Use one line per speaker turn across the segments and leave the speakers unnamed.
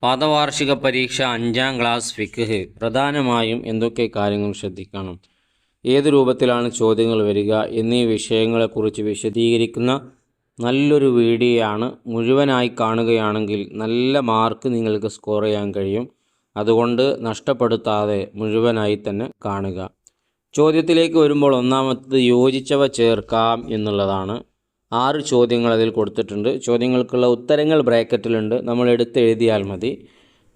പാദവാർഷിക പരീക്ഷ 5ാം ക്ലാസ് ഫിഖ്ഹ് പ്രധാനമായും എന്തൊക്കെ കാര്യങ്ങൾ ശ്രദ്ധിക്കണം, ഏത് രൂപത്തിലാണ് ചോദ്യങ്ങൾ വരിക എന്നീ വിഷയങ്ങളെക്കുറിച്ച് വിശദീകരിക്കുന്ന നല്ലൊരു വീഡിയോയാണ്. മുഴുവനായി കാണുകയാണെങ്കിൽ നല്ല മാർക്ക് നിങ്ങൾക്ക് സ്കോർ ചെയ്യാൻ കഴിയും. അതുകൊണ്ട് നഷ്ടപ്പെടുത്താതെ മുഴുവനായി തന്നെ കാണുക. ചോദ്യത്തിലേക്ക് വരുമ്പോൾ ഒന്നാമത്തത് യോജിച്ചവ ചേർക്കാം എന്നുള്ളതാണ്. 6 ചോദ്യങ്ങൾ അതിൽ കൊടുത്തിട്ടുണ്ട്. ചോദ്യങ്ങൾക്കുള്ള ഉത്തരങ്ങൾ ബ്രാക്കറ്റിലുണ്ട്, നമ്മൾ എഴുതിയാൽ മതി.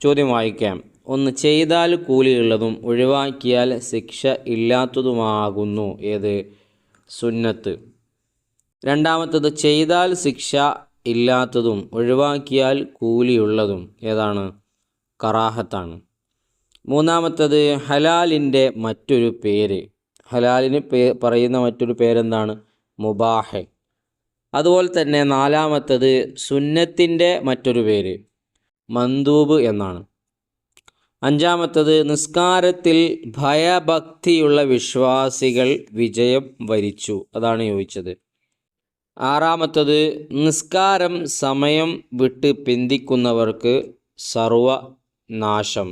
ചോദ്യം വായിക്കാം. 1. ചെയ്താൽ കൂലിയുള്ളതും ഒഴിവാക്കിയാൽ ശിക്ഷ ഇല്ലാത്തതുമാകുന്നു ഏത്? സുന്നത്ത്. രണ്ടാമത്തത് ചെയ്താൽ ശിക്ഷ ഇല്ലാത്തതും ഒഴിവാക്കിയാൽ കൂലിയുള്ളതും ഏതാണ്? കറാഹത്താണ്. മൂന്നാമത്തത് ഹലാലിൻ്റെ മറ്റൊരു പേര്. ഹലാലിന് പറയുന്ന മറ്റൊരു പേരെന്താണ്? മുബാഹ്. അതുപോലെ തന്നെ നാലാമത്തത് സുന്നത്തിൻ്റെ മറ്റൊരു പേര് മന്ദൂബ് എന്നാണ്. അഞ്ചാമത്തത് നിസ്കാരത്തിൽ ഭയഭക്തിയുള്ള വിശ്വാസികൾ വിജയം വരിച്ചു, അതാണ് ചോദിച്ചത്. ആറാമത്തത് നിസ്കാരം സമയം വിട്ട് പിന്തിക്കുന്നവർക്ക് സർവനാശം.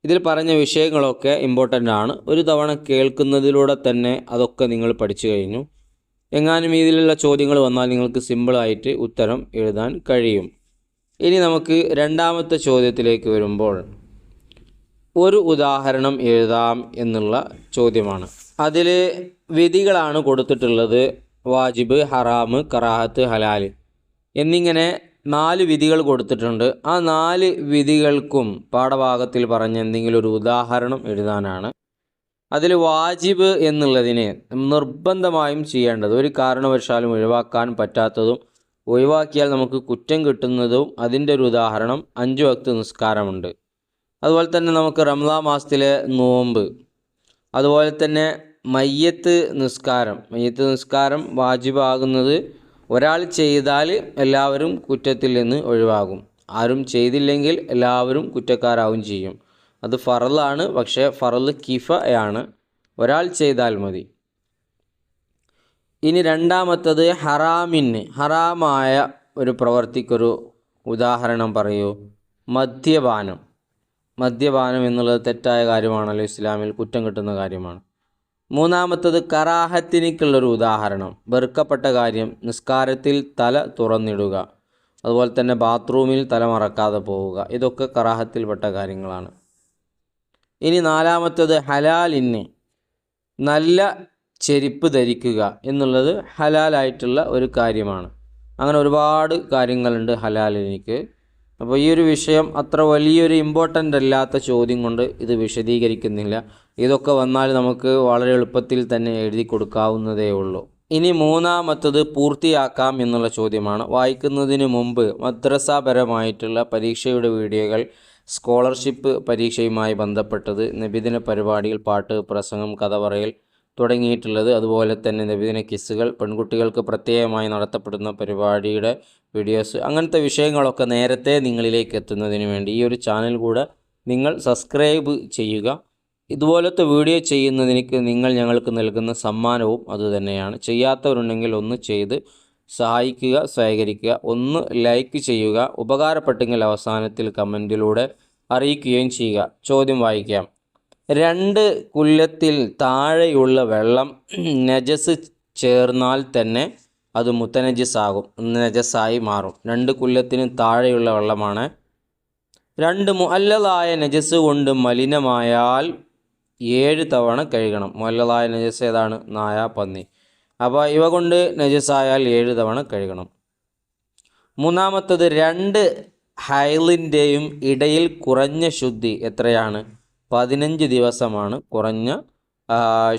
ഇതിൽ പറഞ്ഞ വിഷയങ്ങളൊക്കെ ഇമ്പോർട്ടൻ്റ് ആണ്. ഒരു തവണ കേൾക്കുന്നതിലൂടെ തന്നെ അതൊക്കെ നിങ്ങൾ പഠിച്ചു കഴിഞ്ഞു. എങ്ങാനും ഇതിലുള്ള ചോദ്യങ്ങൾ വന്നാൽ നിങ്ങൾക്ക് സിമ്പിളായിട്ട് ഉത്തരം എഴുതാൻ കഴിയും. ഇനി നമുക്ക് രണ്ടാമത്തെ ചോദ്യത്തിലേക്ക് വരുമ്പോൾ ഒരു ഉദാഹരണം എഴുതാം എന്നുള്ള ചോദ്യമാണ്. അതിൽ വിധികളാണ് കൊടുത്തിട്ടുള്ളത്. വാജിബ്, ഹറാമ്, കറാഹത്ത്, ഹലാൽ എന്നിങ്ങനെ 4 വിധികൾ കൊടുത്തിട്ടുണ്ട്. ആ 4 വിധികൾക്കും പാഠഭാഗത്തിൽ പറഞ്ഞ എന്തെങ്കിലും ഒരു ഉദാഹരണം എഴുതാനാണ്. അതിൽ വാജിബ് എന്നുള്ളതിന് നിർബന്ധമായും ചെയ്യേണ്ടത്, ഒരു കാരണവശാലും ഒഴിവാക്കാൻ പറ്റാത്തതും ഒഴിവാക്കിയാൽ നമുക്ക് കുറ്റം കിട്ടുന്നതും അതിൻ്റെ ഒരു ഉദാഹരണം 5 വക്ത് നിസ്കാരമുണ്ട്. അതുപോലെ തന്നെ നമുക്ക് റമദാൻ മാസത്തിലെ നോമ്പ്, അതുപോലെ തന്നെ മയ്യത്ത് നിസ്കാരം വാജിബാകുന്നത് ഒരാൾ ചെയ്താൽ എല്ലാവരും കുറ്റത്തിൽ നിന്ന് ഒഴിവാകും. ആരും ചെയ്തില്ലെങ്കിൽ എല്ലാവരും കുറ്റക്കാരാവും ചെയ്യും. അത് ഫറലാണ്, പക്ഷേ ഫറല് കിഫയാണ്, ഒരാൾ ചെയ്താൽ മതി. ഇനി രണ്ടാമത്തത് ഹറാമായ ഒരു പ്രവർത്തിക്കൊരു ഉദാഹരണം പറയൂ. മദ്യപാനം എന്നുള്ളത് തെറ്റായ കാര്യമാണല്ലോ, ഇസ്ലാമിൽ കുറ്റം കിട്ടുന്ന കാര്യമാണ്. മൂന്നാമത്തത് കറാഹത്തിനിക്കുള്ളൊരു ഉദാഹരണം, വെറുക്കപ്പെട്ട കാര്യം നിസ്കാരത്തിൽ തല തുറന്നിടുക, അതുപോലെ തന്നെ ബാത്റൂമിൽ തല മറക്കാതെ പോവുക, ഇതൊക്കെ കറാഹത്തിൽപ്പെട്ട കാര്യങ്ങളാണ്. ഇനി നാലാമത്തത് ഹലാലിന് നല്ല ചെരുപ്പ് ധരിക്കുക എന്നുള്ളത് ഹലാലായിട്ടുള്ള ഒരു കാര്യമാണ്. അങ്ങനെ ഒരുപാട് കാര്യങ്ങളുണ്ട് ഹലാലിനിക്ക്. അപ്പോൾ ഈ ഒരു വിഷയം അത്ര വലിയൊരു ഇമ്പോർട്ടൻ്റ് അല്ലാത്ത ചോദ്യം കൊണ്ട് ഇത് വിശദീകരിക്കുന്നില്ല. ഇതൊക്കെ വന്നാൽ നമുക്ക് വളരെ എളുപ്പത്തിൽ തന്നെ എഴുതി കൊടുക്കാവുന്നതേ ഉള്ളൂ. ഇനി മൂന്നാമത്തത് പൂർത്തിയാക്കാം എന്നുള്ള ചോദ്യമാണ്. വായിക്കുന്നതിന് മുമ്പ് മദ്രസാപരമായിട്ടുള്ള പരീക്ഷയുടെ വീഡിയോകൾ, സ്കോളർഷിപ്പ് പരീക്ഷയുമായി ബന്ധപ്പെട്ടത്, നബിദിന പരിപാടികൾ, പാട്ട്, പ്രസംഗം, കഥ പറയൽ തുടങ്ങിയിട്ടുള്ളത്, അതുപോലെ തന്നെ നബിദിന കിസ്സുകൾ, പെൺകുട്ടികൾക്ക് പ്രത്യേകമായി നടത്തപ്പെടുന്ന പരിപാടിയുടെ വീഡിയോസ്, അങ്ങനത്തെ വിഷയങ്ങളൊക്കെ നേരത്തെ നിങ്ങളിലേക്ക് എത്തുന്നതിന് വേണ്ടി ഈ ഒരു ചാനൽ കൂടെ നിങ്ങൾ സബ്സ്ക്രൈബ് ചെയ്യുക. ഇതുപോലത്തെ വീഡിയോ ചെയ്യുന്നതിന് നിങ്ങൾ ഞങ്ങൾക്ക് നൽകുന്ന സമ്മാനവും അതുതന്നെയാണ്. ചെയ്യാത്തവരുണ്ടെങ്കിൽ ഒന്ന് ചെയ്ത് സഹായിക്കുക, സഹകരിക്കുക, ഒന്ന് ലൈക്ക് ചെയ്യുക. ഉപകാരപ്പെട്ടെങ്കിൽ അവസാനത്തിൽ കമൻറ്റിലൂടെ അറിയിക്കുകയും ചെയ്യുക. ചോദ്യം വായിക്കാം. 2 കുല്യത്തിൽ താഴെയുള്ള വെള്ളം നജസ് ചേർന്നാൽ തന്നെ അത് മുത്തനജിസാകും, നജസായി മാറും. 2 കുല്യത്തിന് താഴെയുള്ള വെള്ളമാണ്. 2 മുഅല്ലലായ നജസ് കൊണ്ട് മലിനമായാൽ 7 തവണ കഴുകണം. മുഅല്ലലായ നജസ് ഏതാണ്? നായ, പന്നി. അപ്പോൾ ഇവ കൊണ്ട് നജസായാൽ 7 തവണ കഴുകണം. മൂന്നാമത്തത് 2 ഹൈലിൻ്റെയും ഇടയിൽ കുറഞ്ഞ ശുദ്ധി എത്രയാണ്? 15 ദിവസമാണ് കുറഞ്ഞ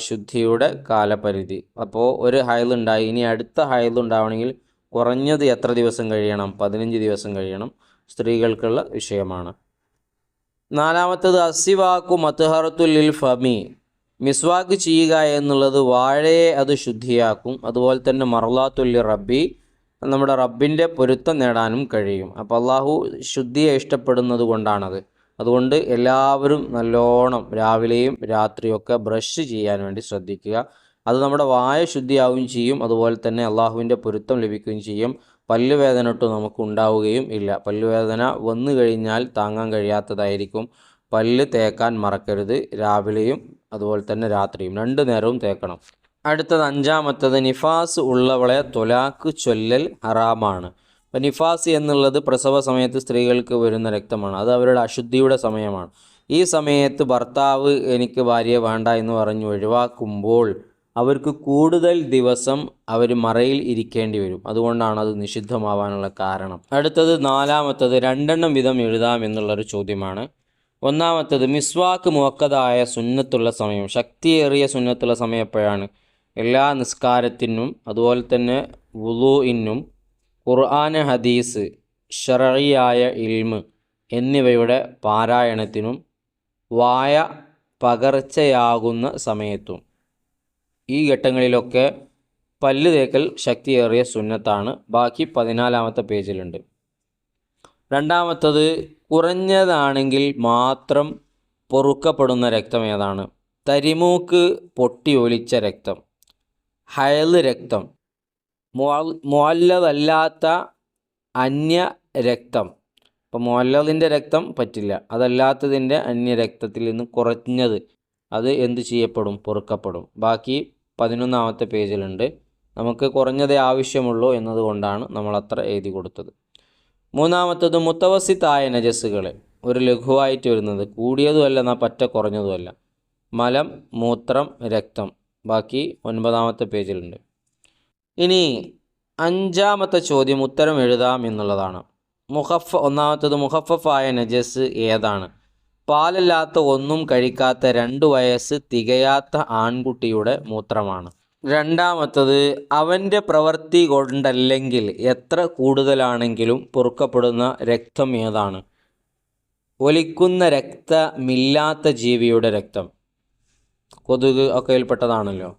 ശുദ്ധിയുടെ കാലപരിധി. അപ്പോൾ ഒരു ഹൈലുണ്ടായി, ഇനി അടുത്ത ഹൈലുണ്ടാവണമെങ്കിൽ കുറഞ്ഞത് എത്ര ദിവസം കഴിയണം? 15 ദിവസം കഴിയണം. സ്ത്രീകൾക്കുള്ള വിഷയമാണ്. നാലാമത്തത് അസിവാക്കു മത്ഹറത്തുൽ ഫമി, മിസ്വാക്ക് ചെയ്യുക എന്നുള്ളത് വാഴയെ അത് ശുദ്ധിയാക്കും. അതുപോലെ തന്നെ മർലാത്തുൽ റബ്ബി, നമ്മുടെ റബ്ബിൻ്റെ പൊരുത്തം നേടാനും കഴിയും. അപ്പോൾ അള്ളാഹു ശുദ്ധിയെ ഇഷ്ടപ്പെടുന്നത് കൊണ്ടാണത്. അതുകൊണ്ട് എല്ലാവരും നല്ലോണം രാവിലെയും രാത്രിയൊക്കെ ബ്രഷ് ചെയ്യാൻ വേണ്ടി ശ്രദ്ധിക്കുക. അത് നമ്മുടെ വായ ശുദ്ധിയാവുകയും ചെയ്യും, അതുപോലെ തന്നെ അള്ളാഹുവിൻ്റെ പൊരുത്തം ലഭിക്കുകയും ചെയ്യും. പല്ലുവേദന ഒട്ടും നമുക്ക് ഉണ്ടാവുകയും ഇല്ല. പല്ലുവേദന വന്നു കഴിഞ്ഞാൽ താങ്ങാൻ കഴിയാത്തതായിരിക്കും. പല്ല് തേക്കാൻ മറക്കരുത്. രാവിലെയും അതുപോലെ തന്നെ രാത്രിയും 2 നേരവും തേക്കണം. അടുത്തത് 5-മത്തത് നിഫാസ് ഉള്ളവളെ തൊലാക്ക് ചൊല്ലൽ ഹറാമാണ്. അപ്പം നിഫാസ് എന്നുള്ളത് പ്രസവ സമയത്ത് സ്ത്രീകൾക്ക് വരുന്ന രക്തമാണ്. അത് അവരുടെ അശുദ്ധിയുടെ സമയമാണ്. ഈ സമയത്ത് ഭർത്താവ് എനിക്ക് ഭാര്യയെ വേണ്ട എന്ന് പറഞ്ഞ് ഒഴിവാക്കുമ്പോൾ അവർക്ക് കൂടുതൽ ദിവസം അവർ മറയിൽ ഇരിക്കേണ്ടി വരും. അതുകൊണ്ടാണ് അത് നിഷിദ്ധമാവാനുള്ള കാരണം. അടുത്തത് 4-മത്തത് 2 വീതം എഴുതാം എന്നുള്ളൊരു ചോദ്യമാണ്. 1-മത്തത് മിസ്വാക്ക് മുഅക്കദായ സുന്നത്തുള്ള സമയം. ശക്തിയേറിയ സുന്നത്തുള്ള സമയം എപ്പോഴാണ്? എല്ലാ നിസ്കാരത്തിനും അതുപോലെ തന്നെ വുളൂഇനും ഖുർആൻ, ഹദീസ്, ശർഈയായ ഇൽമ് എന്നിവയുടെ പാരായണത്തിനും വായ പകർച്ചയാകുന്ന സമയത്തും. ഈ ഘട്ടങ്ങളിലൊക്കെ പല്ല് തേക്കൽ ശക്തിയേറിയ സുന്നത്താണ്. ബാക്കി 14-മത്തെ പേജിലുണ്ട്. 2-മത്തത് കുറഞ്ഞതാണെങ്കിൽ മാത്രം പൊറുക്കപ്പെടുന്ന രക്തം ഏതാണ്? തരിമൂക്ക് പൊട്ടി ഒലിച്ച രക്തം, ഹയല് രക്തം, മുഅല്ലദല്ലാത്ത അന്യ രക്തം. അപ്പോൾ മുഅല്ലദിൻ്റെ രക്തം പറ്റില്ല. അതല്ലാത്തതിൻ്റെ അന്യരക്തത്തിൽ നിന്ന് കുറഞ്ഞത് അത് എന്ത് ചെയ്യപ്പെടും? പൊറുക്കപ്പെടും. ബാക്കി 11-മത്തെ പേജിലുണ്ട്. നമുക്ക് കുറഞ്ഞതേ ആവശ്യമുള്ളൂ എന്നതുകൊണ്ടാണ് നമ്മൾ അത്ര എഴുതി കൊടുത്തത്. 3-മത്തത് മുത്തവസിത്തായ നജസ്സുകൾ. ഒരു ലഘുവായിട്ട് വരുന്നത്, കൂടിയതുമല്ല എന്നാൽ പറ്റ കുറഞ്ഞതുമല്ല. മലം, മൂത്രം, രക്തം. ബാക്കി 9-മത്തെ പേജിലുണ്ട്. ഇനി 5-മത്തെ ചോദ്യം ഉത്തരം എഴുതാം എന്നുള്ളതാണ്. 1-മത്തത് മുഖഫഫായ നജസ് ഏതാണ്? പാലല്ലാത്ത ഒന്നും കഴിക്കാത്ത 2 വയസ്സ് തികയാത്ത ആൺകുട്ടിയുടെ മൂത്രമാണ്. 2-മത്തത് അവൻ്റെ പ്രവൃത്തി കൊണ്ടല്ലെങ്കിൽ എത്ര കൂടുതലാണെങ്കിലും പൊറുക്കപ്പെടുന്ന രക്തം ഏതാണ്? ഒലിക്കുന്ന രക്തമില്ലാത്ത ജീവിയുടെ രക്തം. കൊതുക് ഒക്കെയിൽപ്പെട്ടതാണല്ലോ.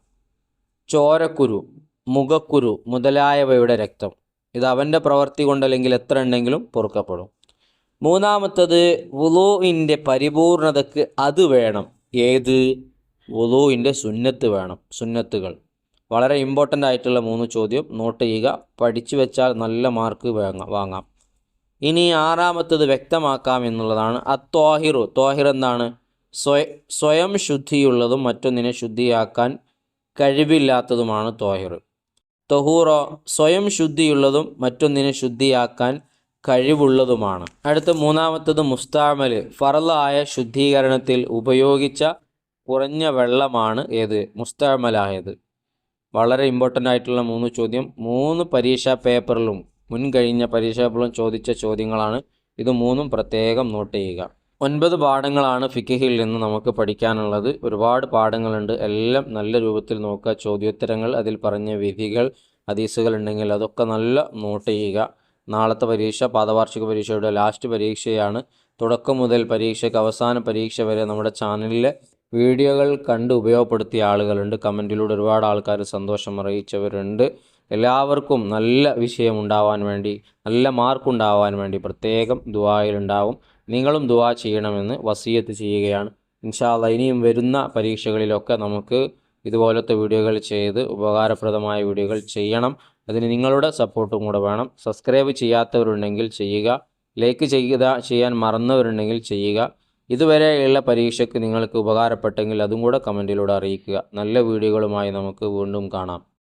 ചോരക്കുരു, മുഖക്കുരു മുതലായവയുടെ രക്തം. ഇത് അവൻ്റെ പ്രവൃത്തി കൊണ്ടല്ലെങ്കിൽ എത്ര ഉണ്ടെങ്കിലും പൊറുക്കപ്പെടും. 3-മത്തത് വുളൂഇൻ്റെ പരിപൂർണതയ്ക്ക് അത് വേണം. ഏത്? വുളൂഇൻ്റെ സുന്നത്ത് വേണം. സുന്നത്തുകൾ വളരെ ഇമ്പോർട്ടൻ്റ് ആയിട്ടുള്ള 3 ചോദ്യം നോട്ട് ചെയ്യുക. പഠിച്ചു വെച്ചാൽ നല്ല മാർക്ക് വാങ്ങാം. ഇനി 6-മത്തത് വ്യക്തമാക്കാം എന്നുള്ളതാണ്. അത്വാഹിറു. ത്വാഹിർ എന്താണ്? സ്വയം ശുദ്ധിയുള്ളതും മറ്റൊന്നിനെ ശുദ്ധിയാക്കാൻ കഴിവില്ലാത്തതുമാണ് ത്വാഹിർ. തൊഹൂറോ സ്വയം ശുദ്ധിയുള്ളതും മറ്റൊന്നിനെ ശുദ്ധിയാക്കാൻ കഴിവുള്ളതുമാണ്. അടുത്ത 3-മത്തത് മുസ്താമൽ. ഫർളായ ശുദ്ധീകരണത്തിൽ ഉപയോഗിച്ച കുറഞ്ഞ വെള്ളമാണ് ഏത്? മുസ്താമലായത്. വളരെ ഇമ്പോർട്ടൻ്റ് ആയിട്ടുള്ള 3 ചോദ്യം. 3 പരീക്ഷാ പേപ്പറിലും മുൻകഴിഞ്ഞ പരീക്ഷാ പേപ്പറിലും ചോദിച്ച ചോദ്യങ്ങളാണ്. ഇത് 3ഉം പ്രത്യേകം നോട്ട് ചെയ്യുക. 9 പാഠങ്ങളാണ് ഫിഖ്ഹിൽ നിന്ന് നമുക്ക് പഠിക്കാനുള്ളത്. ഒരുപാട് പാഠങ്ങളുണ്ട്. എല്ലാം നല്ല രൂപത്തിൽ നോക്കുക. ചോദ്യോത്തരങ്ങൾ, അതിൽ പറഞ്ഞ വിധികൾ, ഹദീസുകൾ ഉണ്ടെങ്കിൽ അതൊക്കെ നല്ല നോട്ട് ചെയ്യുക. നാളത്തെ പരീക്ഷ പാദവാർഷിക പരീക്ഷയുടെ ലാസ്റ്റ് പരീക്ഷയാണ്. തുടക്കം മുതൽ പരീക്ഷയ്ക്ക് അവസാന പരീക്ഷ വരെ നമ്മുടെ ചാനലിലെ വീഡിയോകൾ കണ്ട് ഉപയോഗപ്പെടുത്തിയ ആളുകളുണ്ട്. കമൻറ്റിലൂടെ ഒരുപാട് ആൾക്കാർ സന്തോഷം അറിയിച്ചവരുണ്ട്. എല്ലാവർക്കും നല്ല വിഷയം ഉണ്ടാവാൻ വേണ്ടി, നല്ല മാർക്കുണ്ടാവാൻ വേണ്ടി പ്രത്യേകം ദുആയിലുണ്ടാവും. നിങ്ങളും ദുആ ചെയ്യണമെന്ന് വസിയത്ത് ചെയ്യുകയാണ്. ഇൻഷാ അല്ലാഹ് ഇനിയും വരുന്ന പരീക്ഷകളിലൊക്കെ നമുക്ക് ഇതുപോലത്തെ വീഡിയോകൾ ചെയ്ത് ഉപകാരപ്രദമായ വീഡിയോകൾ ചെയ്യണം. അതിന് നിങ്ങളുടെ സപ്പോർട്ടും കൂടെ വേണം. സബ്സ്ക്രൈബ് ചെയ്യാത്തവരുണ്ടെങ്കിൽ ചെയ്യുക. ലൈക്ക് ചെയ്യാൻ മറന്നവരുണ്ടെങ്കിൽ ചെയ്യുക. ഇതുവരെയുള്ള പരീക്ഷയ്ക്ക് നിങ്ങൾക്ക് ഉപകാരപ്പെട്ടെങ്കിൽ അതും കൂടെ കമൻറ്റിലൂടെ അറിയിക്കുക. നല്ല വീഡിയോകളുമായി നമുക്ക് വീണ്ടും കാണാം.